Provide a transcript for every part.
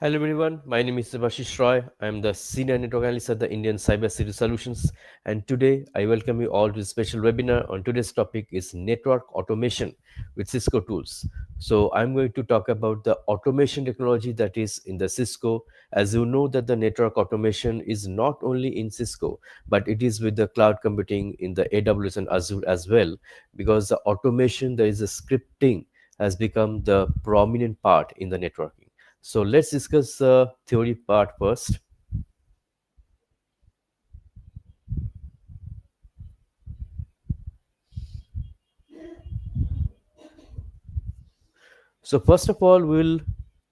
Hello everyone, my name is Subhashish Roy. I am the Senior Network Analyst at the Indian Cyber Security Solutions, and today I welcome you all to a special webinar. On today's topic is network automation with Cisco tools. So I'm going to talk about the automation technology that is in the Cisco. As you know that the network automation is not only in Cisco, but it is with the cloud computing in the AWS and Azure as well, because the automation, there is a scripting has become the prominent part in the networking. So let's discuss the theory part first. So first of all, we'll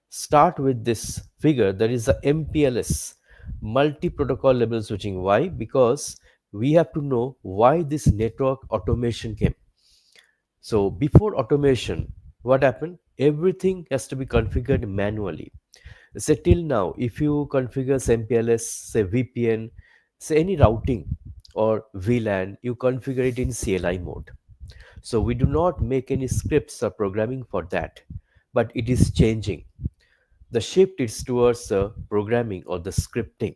start with this figure that is the MPLS, multi-protocol level switching. Why? Because we have to know why this network automation came. So before automation, what happened? Everything has to be configured manually. Say till now, if you configure say MPLS, say VPN, say any routing or VLAN, you configure it in CLI mode. So we do not make any scripts or programming for that, but it is changing. The shift is towards the programming or the scripting.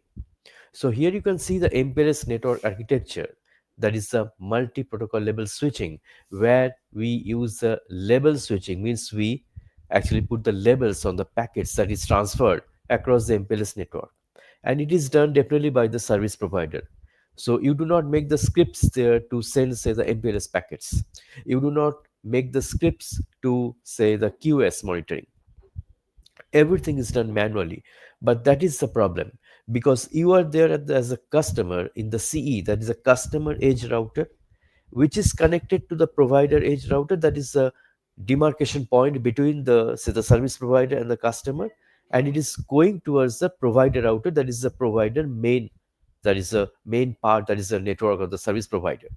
So here you can see the MPLS network architecture, that is the multi-protocol level switching, where we use the level switching, means we actually put the labels on the packets that is transferred across the MPLS network. And it is done definitely by the service provider. So you do not make the scripts there to send, say, the MPLS packets. You do not make the scripts to, say, the QoS monitoring. Everything is done manually, but that is the problem, because you are there as a customer in the CE, that is a customer edge router, which is connected to the provider edge router, that is a demarcation point between the, say, the service provider and the customer, and it is going towards the provider router, that is the provider main, that is the main part, that is the network of the service provider.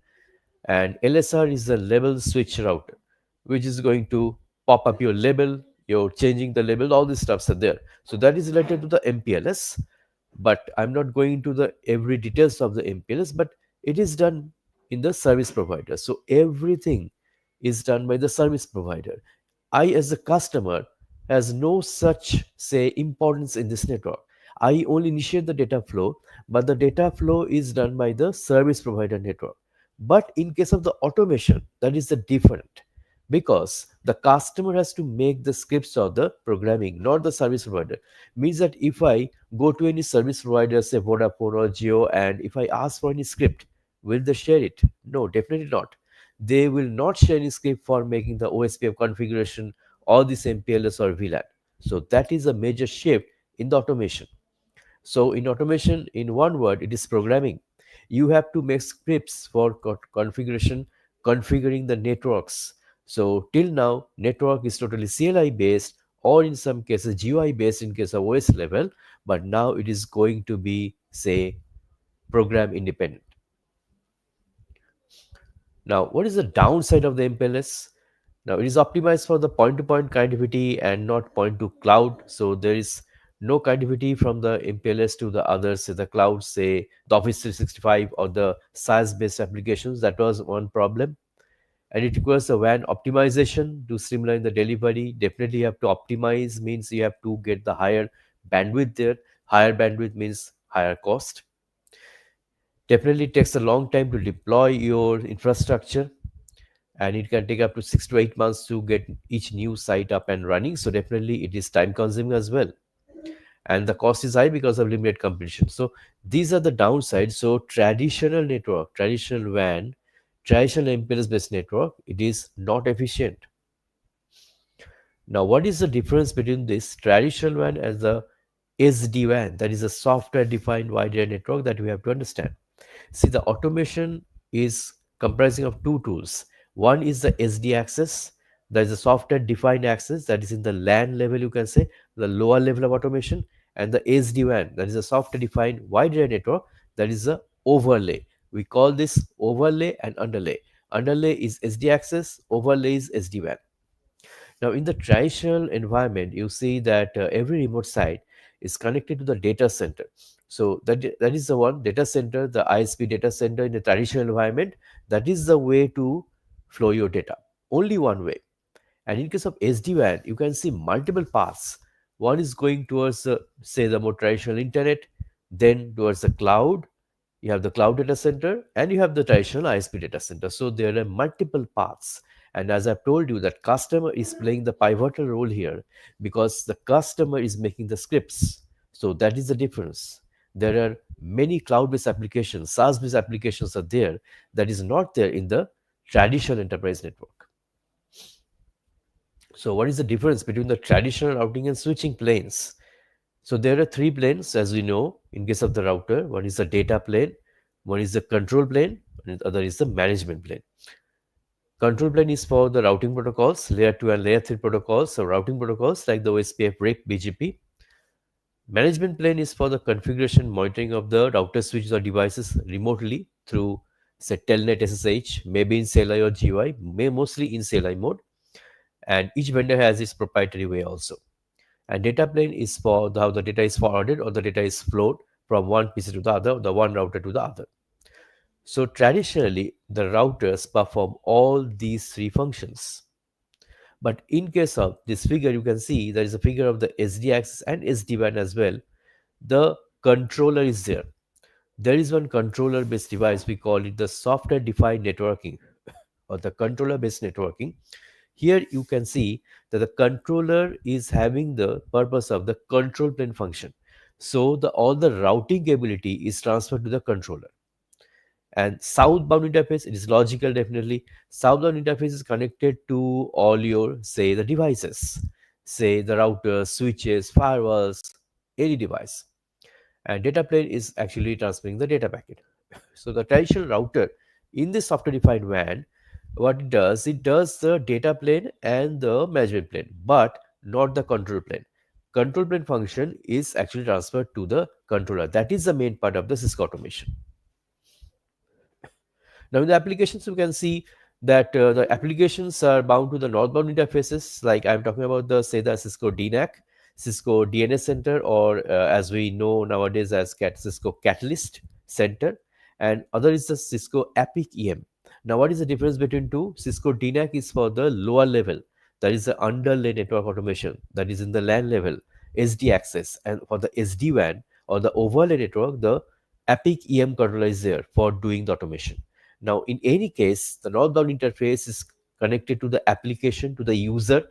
And LSR is the level switch router, which is going to pop up your label, you're changing the label, all these stuffs are there. So that is related to the MPLS, but I'm not going into the every details of the MPLS, but it is done in the service provider. So everything is done by the service provider. I, as a customer, has no such, say, importance in this network. I only initiate the data flow, but the data flow is done by the service provider network. But in case of the automation, that is the different, because the customer has to make the scripts of the programming, not the service provider. Means that if I go to any service provider, say Vodafone or Geo, and if I ask for any script, will they share it? No, definitely not. They will not share any script for making the OSPF configuration or this MPLS or VLAN. So that is a major shift in the automation. So in automation, in one word, it is programming. You have to make scripts for configuration, configuring the networks. So till now, network is totally CLI based, or in some cases GUI based in case of OS level, but now it is going to be, say, program independent. Now, what is the downside of the MPLS? Now, it is optimized for the point-to-point connectivity and not point-to-cloud. So there is no connectivity from the MPLS to the others, say the cloud, say the Office 365 or the SaaS-based applications. That was one problem. And it requires a WAN optimization to streamline the delivery. Definitely, you have to optimize, means you have to get the higher bandwidth there. Higher bandwidth means higher cost. Definitely takes a long time to deploy your infrastructure, and it can take up to 6 to 8 months to get each new site up and running. So definitely it is time consuming as well, and the cost is high because of limited competition. So these are the downsides. So traditional network, traditional WAN, traditional MPLS based network, it is not efficient. Now, what is the difference between this traditional WAN and the SD-WAN, that is a software defined wide area network, that we have to understand? See, the automation is comprising of two tools. One is the SD access, that is a software defined access, that is in the LAN level, you can say, the lower level of automation, and the SD-WAN, that is a software defined wide area network, that is the overlay. We call this overlay and underlay. Underlay is SD access, overlay is SD-WAN. Now, in the traditional environment, you see that every remote site is connected to the data center. So that is the one data center, the ISP data center in the traditional environment. That is the way to flow your data. Only one way. And in case of SD-WAN, you can see multiple paths. One is going towards the, say, the more traditional internet, then towards the cloud. You have the cloud data center and you have the traditional ISP data center. So there are multiple paths. And as I've told you, that customer is playing the pivotal role here because the customer is making the scripts. So that is the difference. There are many cloud-based applications, SaaS-based applications are there that is not there in the traditional enterprise network. So what is the difference between the traditional routing and switching planes? So there are three planes, as we know, in case of the router. One is the data plane, one is the control plane, and the other is the management plane. Control plane is for the routing protocols, layer 2 and layer 3 protocols, so routing protocols like the OSPF, RIP, BGP. Management plane is for the configuration monitoring of the router switches or devices remotely through, say, telnet SSH, maybe in CLI or GUI, mostly in CLI mode. And each vendor has its proprietary way also. And data plane is for how the data is forwarded or the data is flowed from one PC to the other, the one router to the other. So traditionally, the routers perform all these three functions. But in case of this figure, you can see there is a figure of the SD access and SD-WAN as well. The controller is there. There is one controller based device, we call it the software defined networking or the controller based networking. Here you can see that the controller is having the purpose of the control plane function. So all the routing ability is transferred to the controller. And southbound interface, it is logical definitely. Southbound interface is connected to all your, say, the devices, say the routers, switches, firewalls, any device. And data plane is actually transferring the data packet. So the traditional router in the software defined WAN, what it does the data plane and the management plane, but not the control plane. Control plane function is actually transferred to the controller. That is the main part of the Cisco automation. Now in the applications, you can see that the applications are bound to the northbound interfaces. Like I'm talking about the, say, the Cisco DNAC, Cisco DNA Center, or as we know nowadays as Cisco Catalyst Center, and other is the Cisco Epic EM. Now what is the difference between two? Cisco DNAC is for the lower level, that is the underlay network automation, that is in the LAN level, SD access, and for the SD-WAN or the overlay network, the Epic EM controller is there for doing the automation. Now, in any case, the northbound interface is connected to the application, to the user,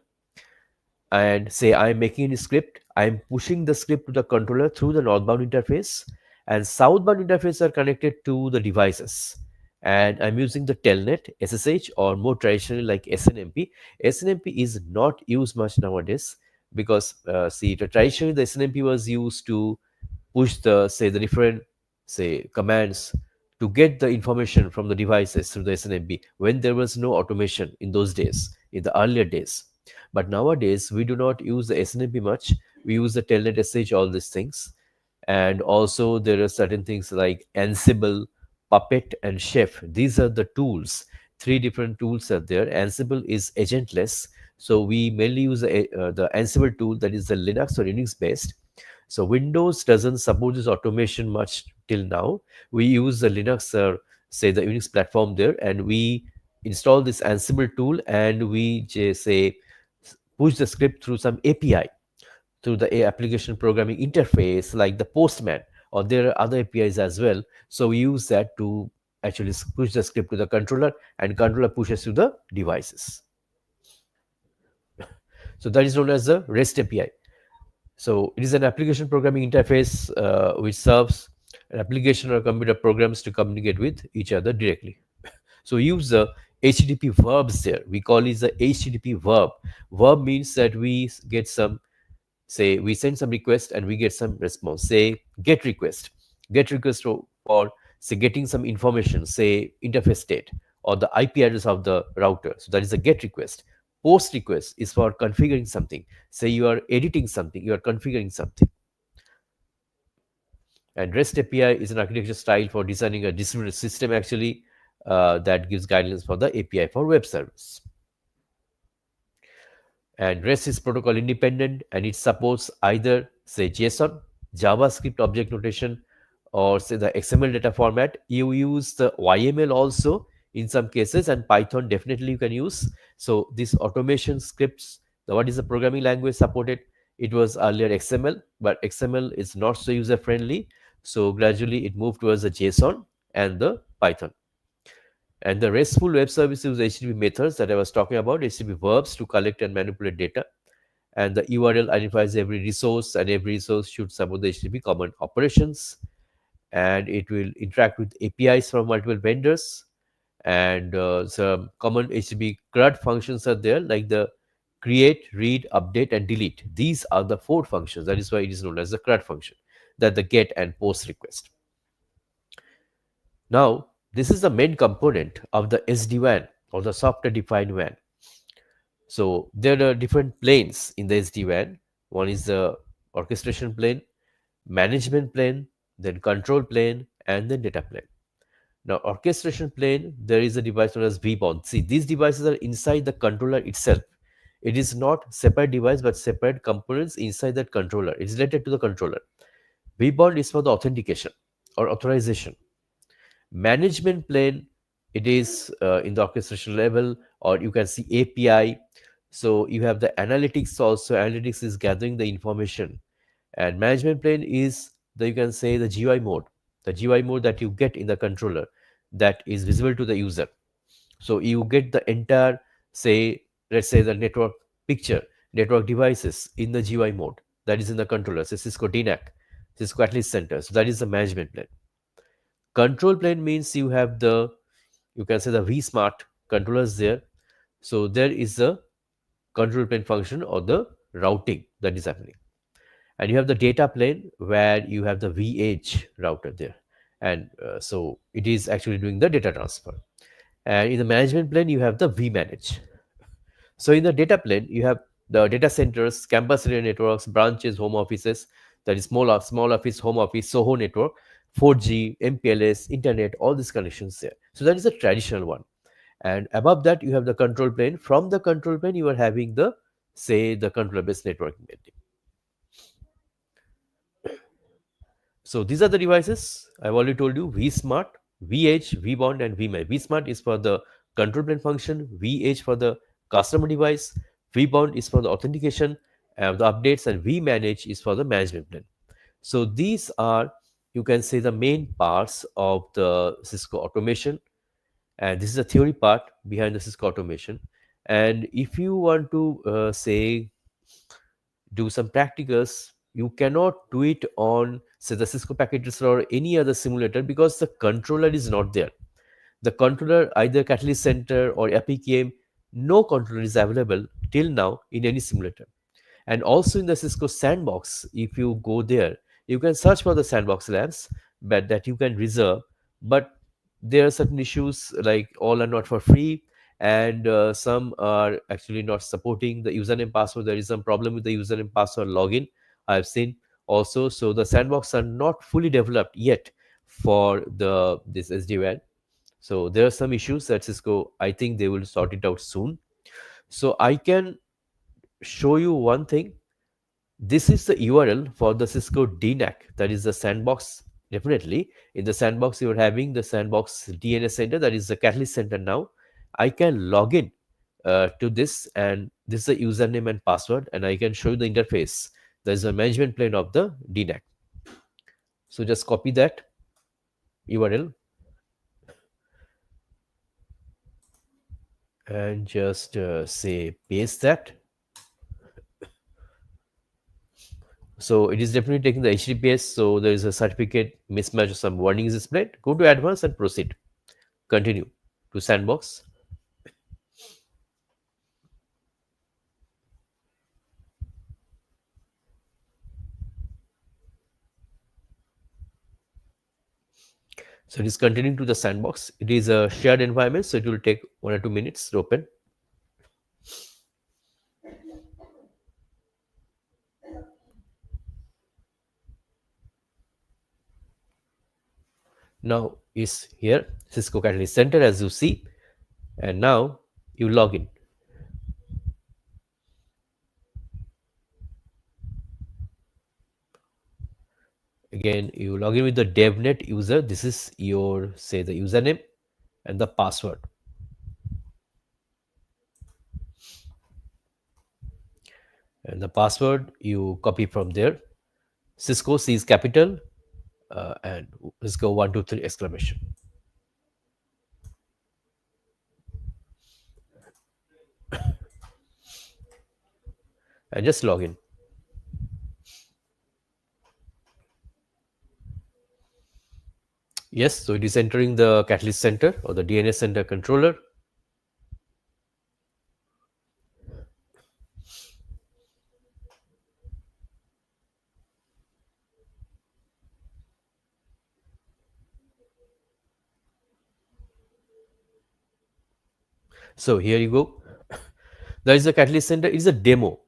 and say I'm making a script, I'm pushing the script to the controller through the northbound interface, and southbound interface are connected to the devices. And I'm using the telnet, SSH, or more traditionally like SNMP. SNMP is not used much nowadays because, see, traditionally the SNMP was used to push the, say, the different, say, commands to get the information from the devices through the SNMP when there was no automation in those days, in the earlier days. But nowadays, we do not use the SNMP much. We use the telnet SSH, all these things. And also, there are certain things like Ansible, Puppet, and Chef. These are the tools. Three different tools are there. Ansible is agentless. So we mainly use the Ansible tool, that is the Linux or Unix based. So Windows doesn't support this automation much till now. We use the Linux or say the Unix platform there, and we install this Ansible tool, and we just say push the script through some API, through the application programming interface like the Postman, or there are other APIs as well. So we use that to actually push the script to the controller, and controller pushes to the devices. So that is known as the REST API. So it is an application programming interface which serves an application or computer programs to communicate with each other directly. So we use the HTTP verbs there. We call it the HTTP verb. Verb means that we get some, say, we send some request and we get some response. Say get request. Get request for say getting some information, say interface state or the IP address of the router. So that is a get request. Post request is for configuring something. Say you are editing something, you are configuring something. And REST API is an architecture style for designing a distributed system actually that gives guidelines for the API for web service. And REST is protocol independent, and it supports either say JSON, JavaScript object notation, or say the XML data format. You use the YML also in some cases, and Python definitely you can use. So these automation scripts, what is the programming language supported? It was earlier XML, but XML is not so user friendly. So gradually it moved towards the JSON and the Python. And the RESTful web service use HTTP methods that I was talking about, HTTP verbs to collect and manipulate data. And the URL identifies every resource, and every resource should support the HTTP common operations. And it will interact with APIs from multiple vendors. And some common HTTP CRUD functions are there, like the create, read, update, and delete. These are the four functions. That is why it is known as the CRUD function, that the get and post request. Now, this is the main component of the SD-WAN, or the software defined WAN. So there are different planes in the SD-WAN. One is the orchestration plane, management plane, then control plane, and then data plane. Now, orchestration plane, there is a device known as vBond. See, these devices are inside the controller itself. It is not separate device, but separate components inside that controller. It's related to the controller. vBond is for the authentication or authorization. Management plane, it is in the orchestration level, or you can see API. So you have the analytics also. Analytics is gathering the information, and management plane is the, you can say, the GUI mode, the GUI mode that you get in the controller, that is visible to the user. So you get the entire, say, let's say the network picture, network devices in the GUI mode, that is in the controller, say Cisco DNAC, Cisco Catalyst Center. So that is the management plane. Control plane means you have the, you can say, the vSmart controllers there. So there is the control plane function or the routing that is happening. And you have the data plane where you have the VH router there. And so it is actually doing the data transfer. And in the management plane, you have the vManage. So in the data plane, you have the data centers, campus area networks, branches, home offices, that is small office, home office, SOHO network, 4G, MPLS, internet, all these connections there. So that is the traditional one. And above that, you have the control plane. From the control plane, you are having the, say, the controller based networking. So these are the devices. I've already told you: vSmart, VH, vBond, and vManage. vSmart is for the control plane function, VH for the customer device, vBond is for the authentication, the updates, and vManage is for the management plane. So these are, you can say, the main parts of the Cisco automation, and this is the theory part behind the Cisco automation. And if you want to say, do some practicals, you cannot do it on, say, the Cisco packet tracer or any other simulator, because the controller is not there. The controller, either Catalyst Center or APKM, no controller is available till now in any simulator. And also in the Cisco sandbox, if you go there, you can search for the sandbox labs, but that you can reserve. But there are certain issues, like all are not for free, and some are actually not supporting the username password. There is some problem with the username password login, I've seen also. So the sandbox are not fully developed yet for the this SD-WAN. So there are some issues that Cisco, I think they will sort it out soon. So I can show you one thing. This is the URL for the Cisco DNAC, that is the sandbox. Definitely in the sandbox, you are having the sandbox DNA Center, that is the Catalyst Center. Now I can log in to this, and this is the username and password, and I can show you the interface. There is a management plane of the DNAC. So just copy that URL and just say paste that. So it is definitely taking the HTTPS. So there is a certificate mismatch or some warning is displayed. Go to advanced and proceed. Continue to sandbox. So it is continuing to the sandbox. It is a shared environment, so it will take 1 or 2 minutes to open. Now is here Cisco Catalyst Center, as you see, and now you log in. Again, you log in with the DevNet user. This is your, say, the username and the password. and the password you copy from there. Cisco sees capital and Cisco 123 exclamation, and just log in. Yes, so it is entering the Catalyst Center or the DNA Center controller. So here you go. There is a Catalyst Center. It is a demo.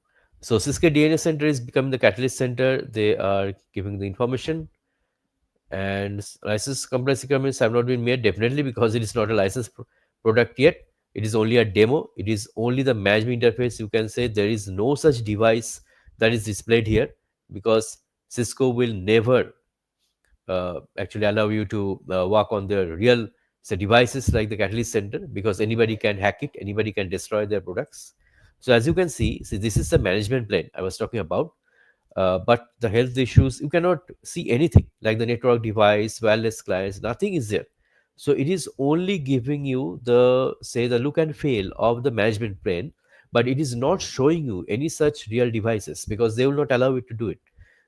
So Cisco DNA Center is becoming the Catalyst Center. They are giving the information, and license compliance requirements have not been made, definitely, because it is not a licensed product yet. It is only a demo. It is only the management interface. You can say there is no such device that is displayed here, because Cisco will never actually allow you to work on the real, say, devices like the Catalyst Center, because anybody can hack it, anybody can destroy their products. So as you can see, this is the management plane I was talking about. But the health issues, you cannot see anything like the network device, wireless clients, nothing is there. So it is only giving you the, say, the look and feel of the management plane, but it is not showing you any such real devices, because they will not allow it to do it.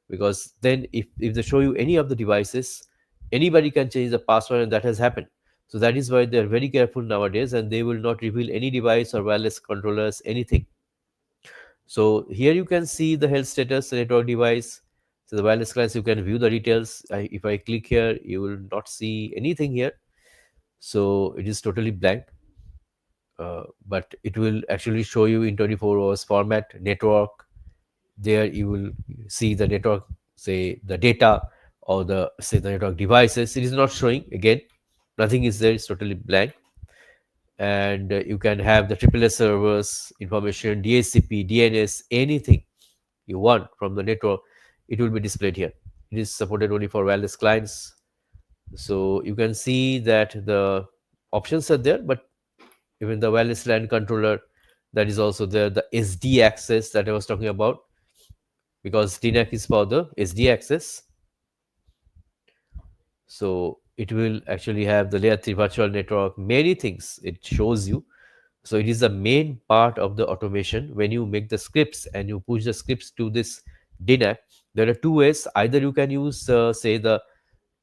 Because then if they show you any of the devices, anybody can change the password, and that has happened. So that is why they are very careful nowadays, and they will not reveal any device or wireless controllers, anything. So here you can see the health status, the network device. So the wireless clients, you can view the details. If I click here, you will not see anything here. So it is totally blank. But it will actually show you in 24 hours format network. There you will see the network, say the data, or the, say, the network devices. It is not showing again. Nothing is there. It's totally blank. And you can have the AAA servers information, DHCP, DNS, anything you want from the network, it will be displayed here. It is supported only for wireless clients. So you can see that the options are there, but even the wireless LAN controller, that is also there. The SD access that I was talking about, because DNAC is for the SD access. So it will actually have the layer 3 virtual network, many things it shows you. So it is the main part of the automation. When you make the scripts and you push the scripts to this DNAC, there are two ways. Either you can use, say, the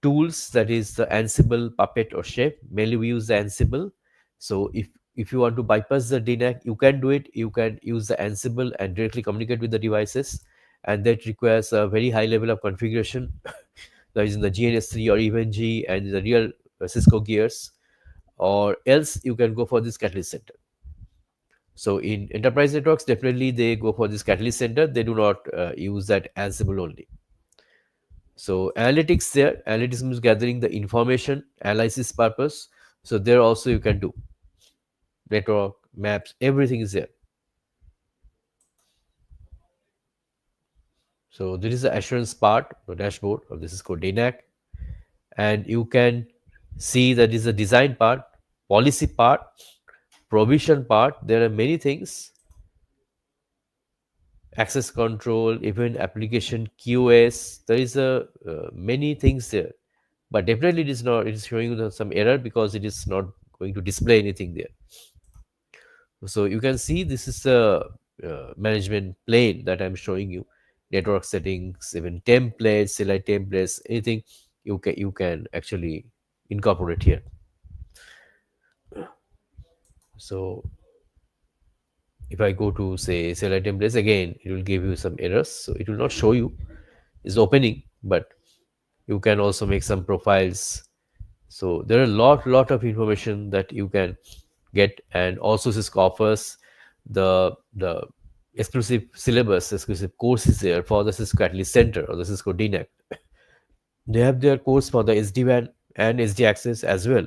tools, that is the Ansible, Puppet, or Chef. Mainly we use the Ansible. So if you want to bypass the DNAC, you can do it. You can use the Ansible and directly communicate with the devices, and that requires a very high level of configuration. That is in the GNS3 or even G and the real Cisco gears, or else you can go for this Catalyst Center. So in enterprise networks, definitely they go for this Catalyst Center. They do not use that Ansible only. So analytics there, analytics means gathering the information, analysis purpose. So there also you can do network, maps, everything is there. So this is the assurance part, the dashboard of this is called DNAC. And you can see that is the design part, policy part, provision part. There are many things, access control, even application QoS. There is a many things there, but definitely it is not. It is showing you some error because it is not going to display anything there. So you can see this is the management plane that I'm showing you. Network settings, even templates, select templates, anything you can actually incorporate here. So if I go to, say, select templates again, it will give you some errors. So it will not show you is opening, but you can also make some profiles. So there are lot of information that you can get. And also Cisco offers the exclusive syllabus, exclusive courses there for the Cisco Catalyst Center or the Cisco DNAC. They have their course for the SD-WAN and SD access as well,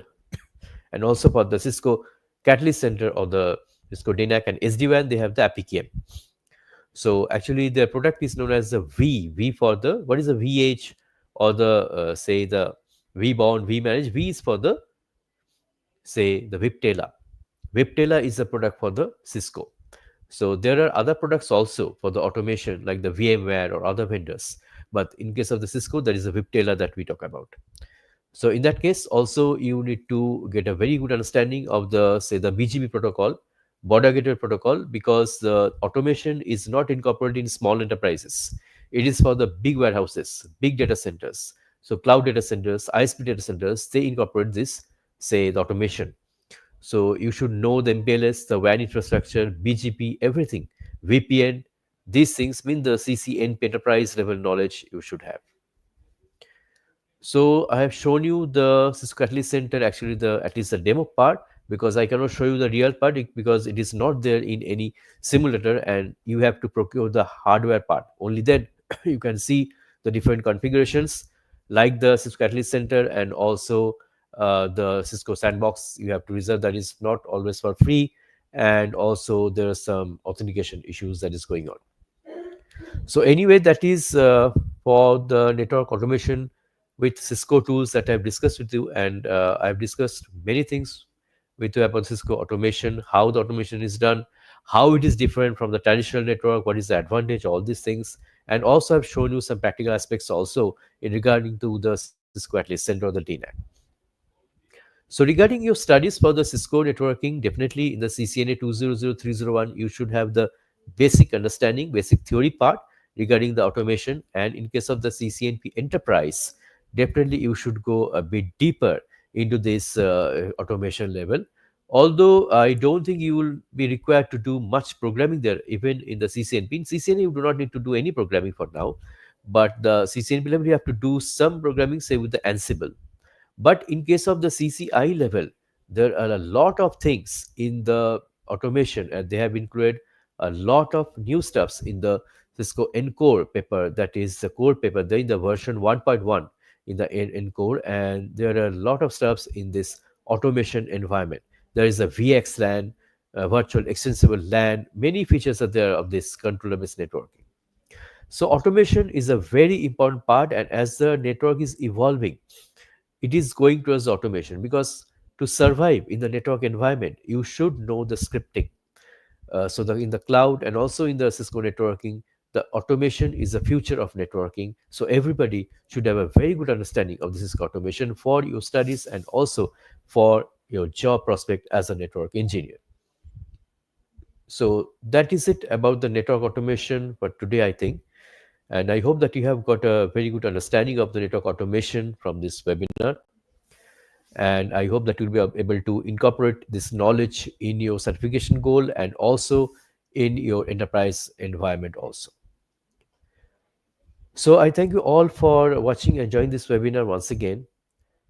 and also for the Cisco Catalyst Center or the Cisco DNAC and SD-WAN, they have the APKM. So actually their product is known as the V for the, what is the VH, or the say the vBound, vManage. V is for the, say, the Viptela. Viptela is a product for the Cisco. So there are other products also for the automation like the VMware or other vendors. But in case of the Cisco, there is a Viptela that we talk about. So in that case, also you need to get a very good understanding of the say the BGP protocol, border gateway protocol, because the automation is not incorporated in small enterprises. It is for the big warehouses, big data centers. So cloud data centers, ISP data centers, they incorporate this, say the automation. So you should know the MPLS, the WAN infrastructure, BGP, everything, VPN. These things mean the CCNP enterprise level knowledge you should have. So I have shown you the Cisco Catalyst Center, actually the at least the demo part, because I cannot show you the real part because it is not there in any simulator, and you have to procure the hardware part. Only then you can see the different configurations like the Cisco Catalyst Center, and also the Cisco Sandbox. You have to reserve, that is not always for free, and also there are some authentication issues that is going on. So anyway, that is for the network automation with Cisco tools that I've discussed with you, and I've discussed many things with you about Cisco automation, how the automation is done, how it is different from the traditional network, what is the advantage, all these things, and also I've shown you some practical aspects also in regarding to the Cisco at least Center or the DNAC. So regarding your studies for the Cisco networking, definitely in the CCNA 200301, you should have the basic understanding, basic theory part regarding the automation. And in case of the CCNP enterprise, definitely you should go a bit deeper into this automation level. Although I don't think you will be required to do much programming there, even in the CCNP. In CCNA, you do not need to do any programming for now. But the CCNP level, you have to do some programming, say with the Ansible. But in case of the CCI level, there are a lot of things in the automation, and they have included a lot of new stuffs in the Cisco Encore paper, that is the core paper, there in the version 1.1 in the Encore, and there are a lot of stuffs in this automation environment. There is a VXLAN, virtual extensible LAN, many features are there of this controller-based networking. So automation is a very important part, and as the network is evolving, it is going towards automation, because to survive in the network environment, you should know the scripting. So in the cloud and also in the Cisco networking, the automation is the future of networking. So everybody should have a very good understanding of this Cisco automation for your studies and also for your job prospect as a network engineer. So that is it about the network automation for today, I think. And I hope that you have got a very good understanding of the network automation from this webinar. And I hope that you'll be able to incorporate this knowledge in your certification goal and also in your enterprise environment also. So I thank you all for watching and joining this webinar once again.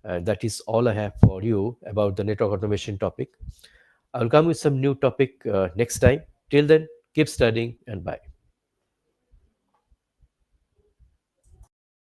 And that is all I have for you about the network automation topic. I'll come with some new topic next time. Till then, keep studying and bye.